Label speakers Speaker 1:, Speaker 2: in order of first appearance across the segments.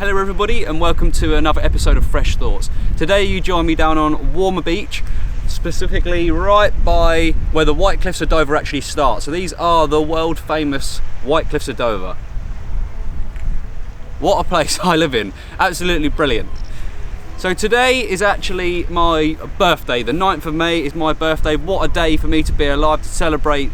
Speaker 1: Hello everybody and welcome to another episode of Fresh Thoughts. Today you join me down on Warmer Beach, specifically right by where the White Cliffs of Dover actually start. So these are the world famous White Cliffs of Dover. What a place I live in, absolutely brilliant. So today is actually my birthday, the 9th of May is my birthday. What a day for me to be alive, to celebrate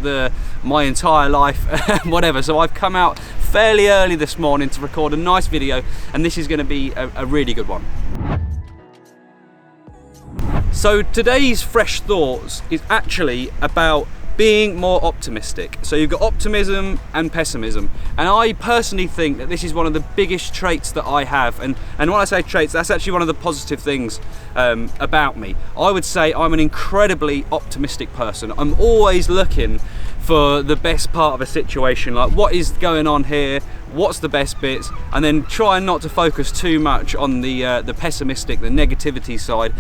Speaker 1: my entire life, whatever. So I've come out fairly early this morning to record a nice video, and this is going to be a really good one. So today's Fresh Thoughts is actually about being more optimistic. So you've got optimism and pessimism, and I personally think that this is one of the biggest traits that I have, and when I say traits, that's actually one of the positive things about me. I would say I'm an incredibly optimistic person. I'm always looking for the best part of a situation, like what is going on here, what's the best bits, and then trying not to focus too much on the pessimistic, the negativity side.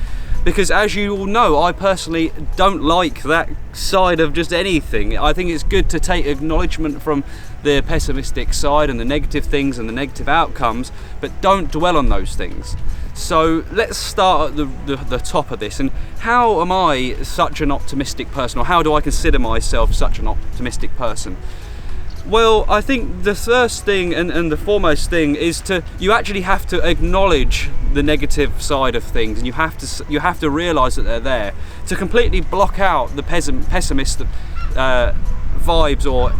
Speaker 1: Because as you all know, I personally don't like that side of just anything. I think it's good to take acknowledgement from the pessimistic side and the negative things and the negative outcomes, but don't dwell on those things. So let's start at the top of this. And how am I such an optimistic person, or how do I consider myself such an optimistic person? Well, I think the first thing and the foremost thing is you actually have to acknowledge the negative side of things, and you have to realise that they're there. To completely block out the pessimist vibes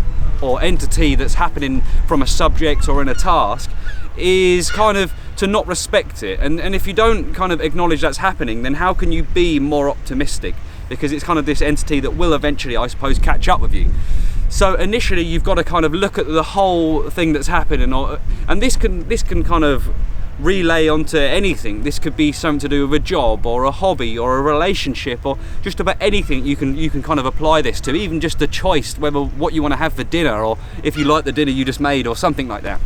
Speaker 1: or entity that's happening from a subject or in a task is kind of to not respect it. And if you don't kind of acknowledge that's happening, then how can you be more optimistic? Because it's kind of this entity that will eventually, I suppose, catch up with you. So initially you've got to kind of look at the whole thing that's happening, and this can kind of relay onto anything. This could be something to do with a job or a hobby or a relationship, or just about anything you can kind of apply this to, even just the choice whether what you want to have for dinner, or if you like the dinner you just made, or something like that.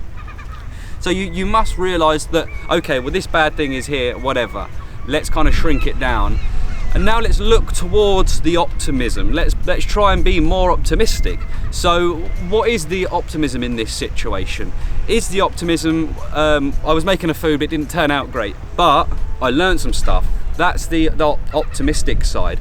Speaker 1: So you must realise that, okay, well, this bad thing is here, whatever, let's kind of shrink it down. And now let's look towards the optimism. Let's try and be more optimistic. So what is the optimism in this situation? Is the optimism, I was making a food, but it didn't turn out great, but I learned some stuff. That's the optimistic side.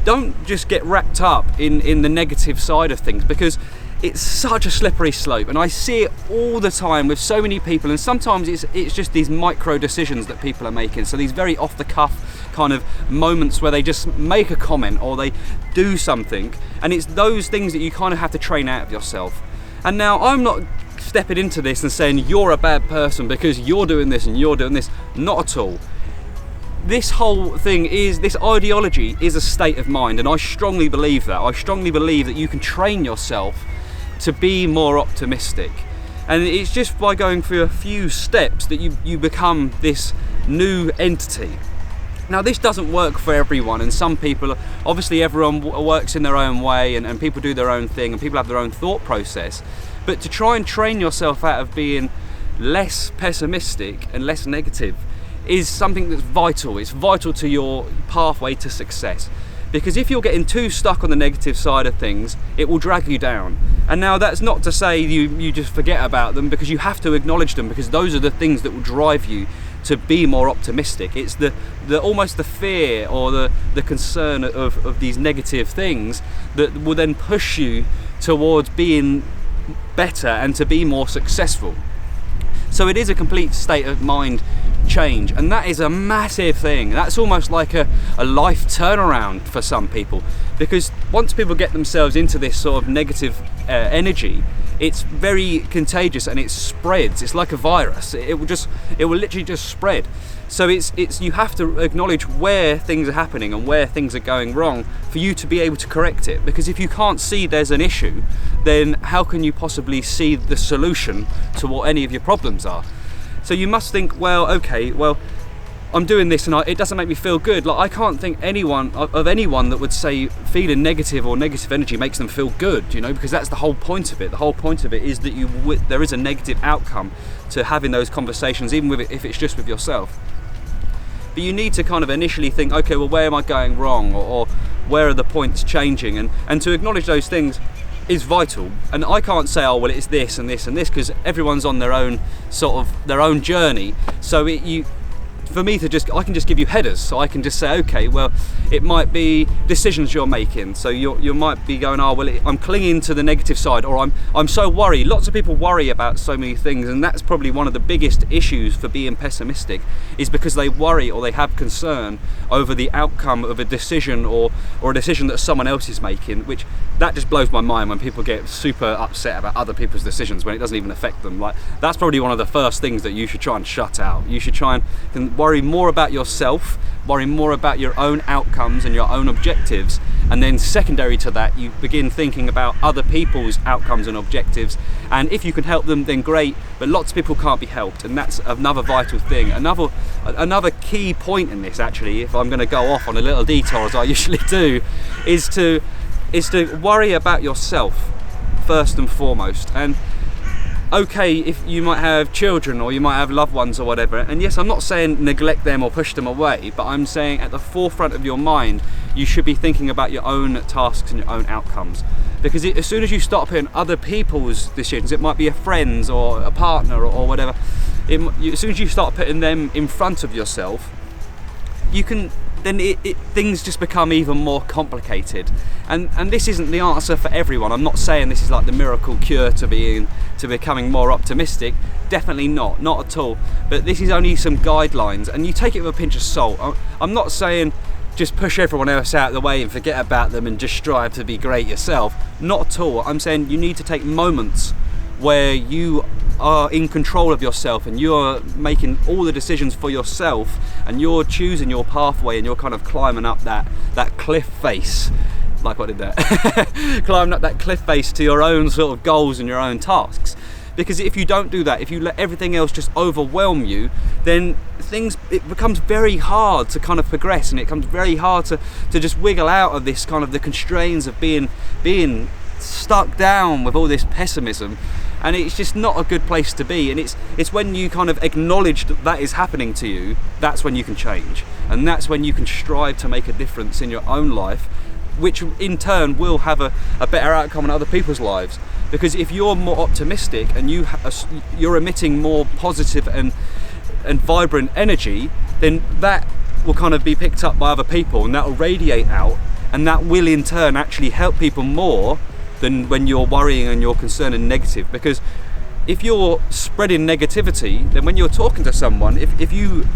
Speaker 1: Don't just get wrapped up in the negative side of things, because it's such a slippery slope, and I see it all the time with so many people, and sometimes it's just these micro decisions that people are making. So these very off the cuff kind of moments where they just make a comment or they do something, and it's those things that you kind of have to train out of yourself. And now I'm not stepping into this and saying you're a bad person because you're doing this and you're doing this, not at all. This whole thing this ideology is a state of mind, and I strongly believe that. I strongly believe that you can train yourself to be more optimistic, and it's just by going through a few steps that you become this new entity. Now this doesn't work for everyone, and some people, obviously everyone works in their own way, and people do their own thing, and people have their own thought process, but to try and train yourself out of being less pessimistic and less negative is something that's vital. It's vital to your pathway to success. Because if you're getting too stuck on the negative side of things, it will drag you down. And now that's not to say you just forget about them, because you have to acknowledge them, because those are the things that will drive you to be more optimistic. It's the almost the fear or the concern of these negative things that will then push you towards being better and to be more successful. So it is a complete state of mind change, and that is a massive thing. That's almost like a life turnaround for some people, because once people get themselves into this sort of negative energy, it's very contagious and it spreads. It's like a virus. It will literally just spread. So it's you have to acknowledge where things are happening and where things are going wrong for you to be able to correct it. Because if you can't see there's an issue, then how can you possibly see the solution to what any of your problems are? So you must think, well, okay, well, I'm doing this and it doesn't make me feel good. Like, I can't think of anyone that would say feeling negative or negative energy makes them feel good, because that's the whole point of it. The whole point of it is that there is a negative outcome to having those conversations, even if it's just with yourself. But you need to kind of initially think, okay, well, where am I going wrong, or where are the points changing, and to acknowledge those things is vital. And I can't say, oh well, it's this and this and this, because everyone's on their own journey. So for me to I can just give you headers. So I can just say, okay, well, it might be decisions you're making. So you might be going, oh well, I'm clinging to the negative side, or I'm so worried. Lots of people worry about so many things, and that's probably one of the biggest issues for being pessimistic, is because they worry or they have concern over the outcome of a decision or a decision that someone else is making, which that just blows my mind when people get super upset about other people's decisions when it doesn't even affect them. Like, that's probably one of the first things that you should try and shut out. You should try and worry more about yourself, worry more about your own outcomes and your own objectives, and then secondary to that, you begin thinking about other people's outcomes and objectives, and if you can help them, then great, but lots of people can't be helped, and that's another vital thing. Another key point in this, actually, if I'm going to go off on a little detour as I usually do, is to worry about yourself first and foremost. And okay, if you might have children or you might have loved ones or whatever, and yes, I'm not saying neglect them or push them away, but I'm saying at the forefront of your mind, you should be thinking about your own tasks and your own outcomes. Because as soon as you start putting other people's decisions, it might be a friend's or a partner or whatever, as soon as you start putting them in front of yourself, things just become even more complicated. And this isn't the answer for everyone. I'm not saying this is like the miracle cure to becoming more optimistic. Definitely not at all. But this is only some guidelines, and you take it with a pinch of salt. I'm not saying just push everyone else out of the way and forget about them and just strive to be great yourself. Not at all. I'm saying you need to take moments where you are in control of yourself and you're making all the decisions for yourself, and you're choosing your pathway, and you're kind of climbing up that cliff face, like I did there, climbing up that cliff face to your own sort of goals and your own tasks. Because if you don't do that, if you let everything else just overwhelm you, then it becomes very hard to kind of progress, and it becomes very hard to just wiggle out of this kind of the constraints of being stuck down with all this pessimism. And it's just not a good place to be. And it's when you kind of acknowledge that is happening to you, that's when you can change, and that's when you can strive to make a difference in your own life, which in turn will have a better outcome in other people's lives. Because if you're more optimistic and you're emitting more positive and vibrant energy, then that will kind of be picked up by other people, and that will radiate out, and that will in turn actually help people more than when you're worrying and you're concerned and negative. Because if you're spreading negativity, then when you're talking to someone, if you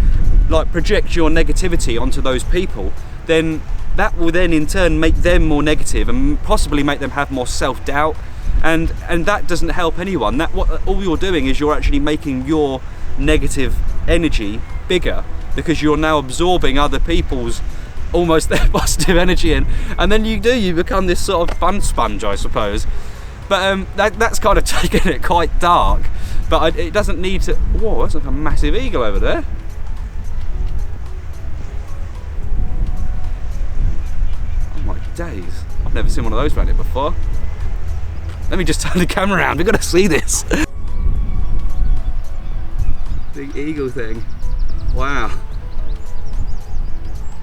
Speaker 1: like project your negativity onto those people, then that will then in turn make them more negative and possibly make them have more self-doubt, and that doesn't help anyone. All you're doing is you're actually making your negative energy bigger, because you're now absorbing other people's almost their positive energy in, and then you become this sort of fun sponge, I suppose. But that's kind of taking it quite dark, but it doesn't need to. Whoa, that's like a massive eagle over there. Oh my days, I've never seen one of those around here before. Let me just turn the camera around, we've got to see this. Big eagle thing. Wow.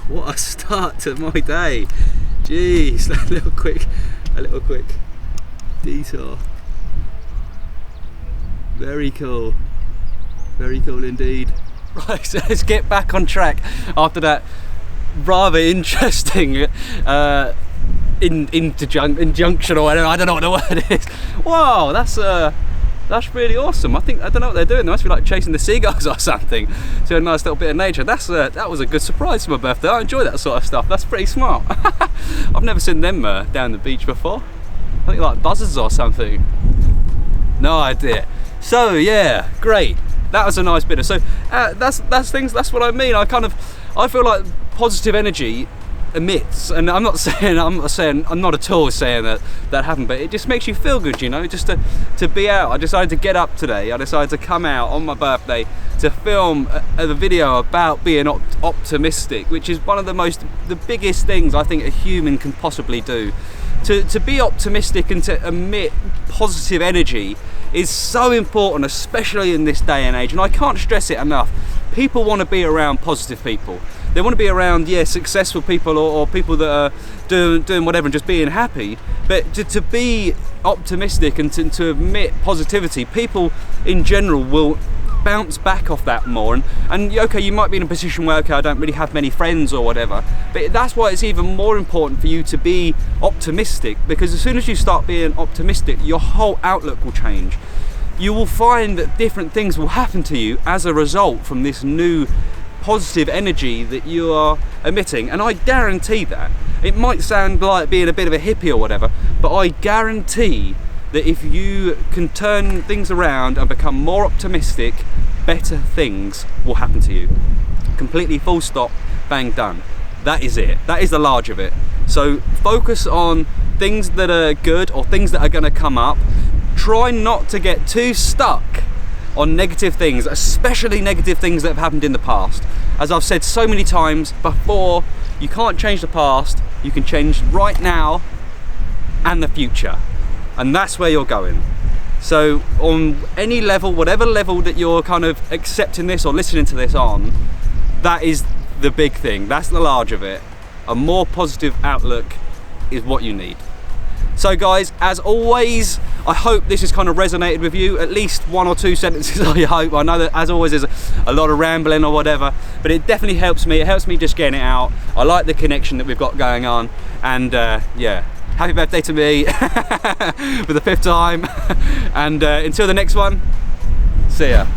Speaker 1: What a start to my day. Jeez, a little quick detour. Very cool indeed. Right, so let's get back on track after that rather interesting injunction or whatever. I don't know what the word is. Wow, that's really awesome. I don't know what they're doing. They must be like chasing the seagulls or something. So a nice little bit of nature. That was a good surprise for my birthday. I enjoy that sort of stuff. That's pretty smart. I've never seen them down the beach before. I think like buzzards or something. No idea. So yeah, great. That was a nice bit of. So that's things. That's what I mean. I feel like positive energy emits, and I'm not at all saying that happened, but it just makes you feel good, just to be out. I decided to get up today. I decided to come out on my birthday to film a video about being optimistic, which is one of the biggest things I think a human can possibly do. To be optimistic and to emit positive energy is so important, especially in this day and age, and I can't stress it enough. People want to be around positive people. They want to be around successful people or people that are doing whatever and just being happy. But to be optimistic and to admit positivity, people in general will bounce back off that more. And okay, you might be in a position where, okay, I don't really have many friends or whatever, but that's why it's even more important for you to be optimistic, because as soon as you start being optimistic, your whole outlook will change. You will find that different things will happen to you as a result from this new positive energy that you are emitting. And I guarantee that. It might sound like being a bit of a hippie or whatever, but I guarantee that if you can turn things around and become more optimistic, better things will happen to you. Completely full stop, bang, done. That is it. That is the large of it. So focus on things that are good or things that are going to come up. Try not to get too stuck on negative things, especially negative things that have happened in the past. As I've said so many times before, you can't change the past, you can change right now and the future. And that's where you're going. So on any level, whatever level that you're kind of accepting this or listening to this on, that is the big thing. That's the large of it. A more positive outlook is what you need. So guys, as always, I hope this has kind of resonated with you, at least one or two sentences, I hope. I know that as always there's a lot of rambling or whatever, but it definitely helps me. It helps me just getting it out. I like the connection that we've got going on, and yeah, happy birthday to me for the 5th time. And until the next one, see ya.